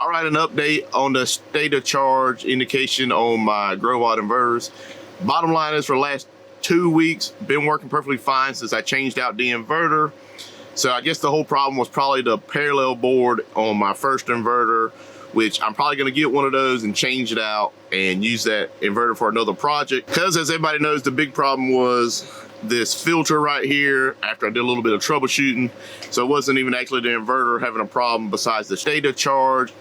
All right, an update on the state of charge indication on my Growatt inverters. Bottom line is for the last 2 weeks, been working perfectly fine since I changed out the inverter. So I guess the whole problem was probably the parallel board on my first inverter, which I'm probably gonna get one of those and change it out and use that inverter for another project. Because as everybody knows, the big problem was this filter right here after I did a little bit of troubleshooting. So it wasn't even actually the inverter having a problem besides the state of charge.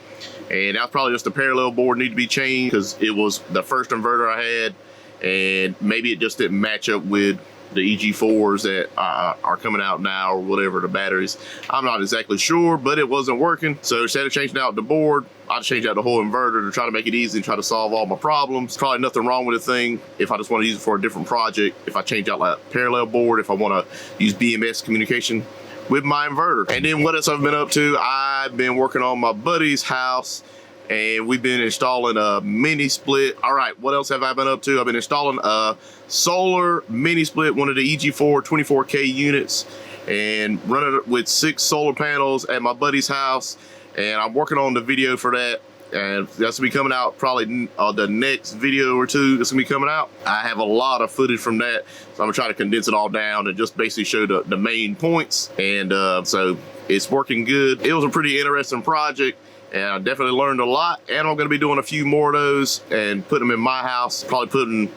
And that's probably just the parallel board need to be changed because it was the first inverter I had, and maybe it just didn't match up with the EG4s that are coming out now, or whatever the batteries. I'm not exactly sure, but it wasn't working. So instead of changing out the board, I just changed out the whole inverter to try to make it easy and try to solve all my problems. Probably nothing wrong with the thing if I just want to use it for a different project. If I change out like parallel board, if I want to use BMS communication with my inverter. And then what else I've been up to? I've been working on my buddy's house, and we've been installing a mini split. All right, what else have I been up to? I've been installing a solar mini split, one of the EG4 24K units, and running it with 6 solar panels at my buddy's house. And I'm working on the video for that, and that's gonna be coming out probably the next video or two that's gonna be coming out. I have a lot of footage from that, so I'm gonna try to condense it all down and just basically show the main points. And so it's working good. It was a pretty interesting project, and I definitely learned a lot. And I'm gonna be doing a few more of those and putting them in my house, probably putting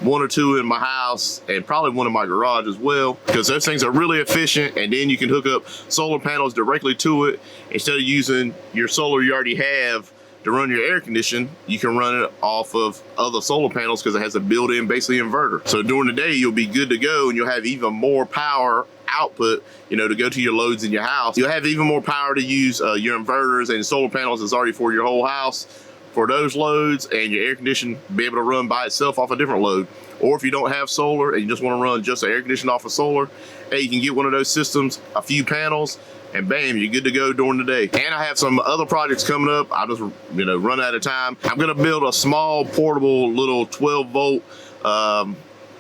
1 or 2 in my house and probably one in my garage as well, because those things are really efficient. And then you can hook up solar panels directly to it instead of using your solar you already have to run your air conditioning. You can run it off of other solar panels because it has a built-in basically inverter. So during the day you'll be good to go, and you'll have even more power output, you know, to go to your loads in your house. You'll have even more power to use your inverters and solar panels is already for your whole house for those loads, and your air conditioning be able to run by itself off a different load. Or if you don't have solar and you just want to run just the air conditioning off of solar, hey, you can get one of those systems, a few panels, and bam, you're good to go during the day. And I have some other projects coming up. I just, you know, run out of time. I'm gonna build a small portable little 12-volt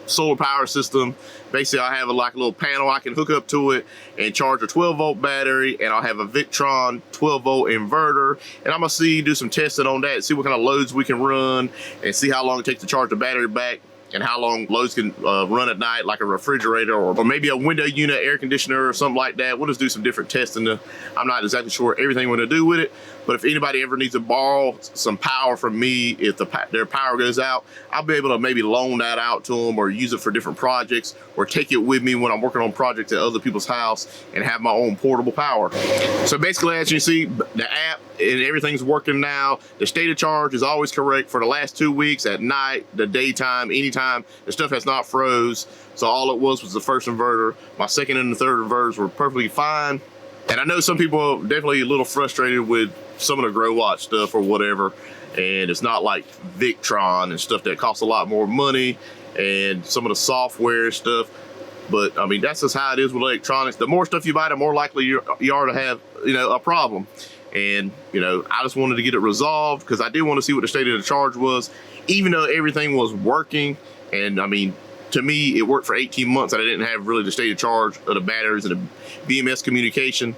solar power system. Basically, I have like a little panel I can hook up to it and charge a 12-volt battery, and I'll have a Victron 12-volt inverter. And I'm gonna do some testing on that, see what kind of loads we can run, and see how long it takes to charge the battery back, and how long loads can run at night, like a refrigerator or maybe a window unit air conditioner or something like that. We'll just do some different testing. I'm not exactly sure everything we're gonna do with it, but if anybody ever needs to borrow some power from me, if their power goes out, I'll be able to maybe loan that out to them or use it for different projects, or take it with me when I'm working on projects at other people's house and have my own portable power. So basically, as you see, the app and everything's working now. The state of charge is always correct for the last 2 weeks, at night, the daytime, anytime. The stuff has not froze. So all it was the first inverter. My second and the third inverters were perfectly fine. And I know some people are definitely a little frustrated with some of the Growatt stuff or whatever. And it's not like Victron and stuff that costs a lot more money, and some of the software stuff. But I mean, that's just how it is with electronics. The more stuff you buy, the more likely you are to have, you know, a problem. And, you know, I just wanted to get it resolved because I did want to see what the state of the charge was, even though everything was working. And I mean, to me, it worked for 18 months and I didn't have really the state of charge of the batteries and the BMS communication.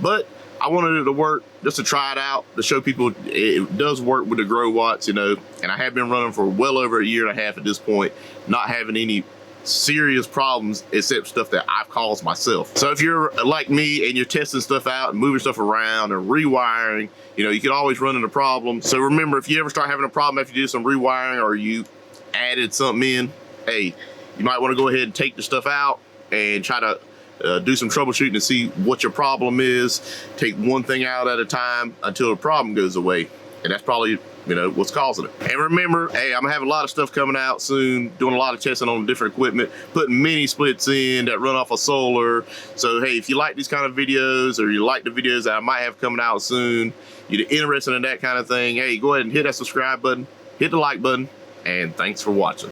But I wanted it to work just to try it out, to show people it does work with the Growatts, you know. And I have been running for well over 1.5 years at this point, not having any serious problems except stuff that I've caused myself. So if you're like me and you're testing stuff out and moving stuff around and rewiring, you know, you can always run into problems. So remember, if you ever start having a problem after you do some rewiring or you added something in, hey, you might want to go ahead and take the stuff out and try to do some troubleshooting and see what your problem is. Take one thing out at a time until the problem goes away. And that's probably, you know, what's causing it. And remember, hey, I'm gonna have a lot of stuff coming out soon, doing a lot of testing on different equipment, putting mini splits in that run off of solar. So hey, if you like these kind of videos, or you like the videos that I might have coming out soon, you're interested in that kind of thing, hey, go ahead and hit that subscribe button, hit the like button, and thanks for watching.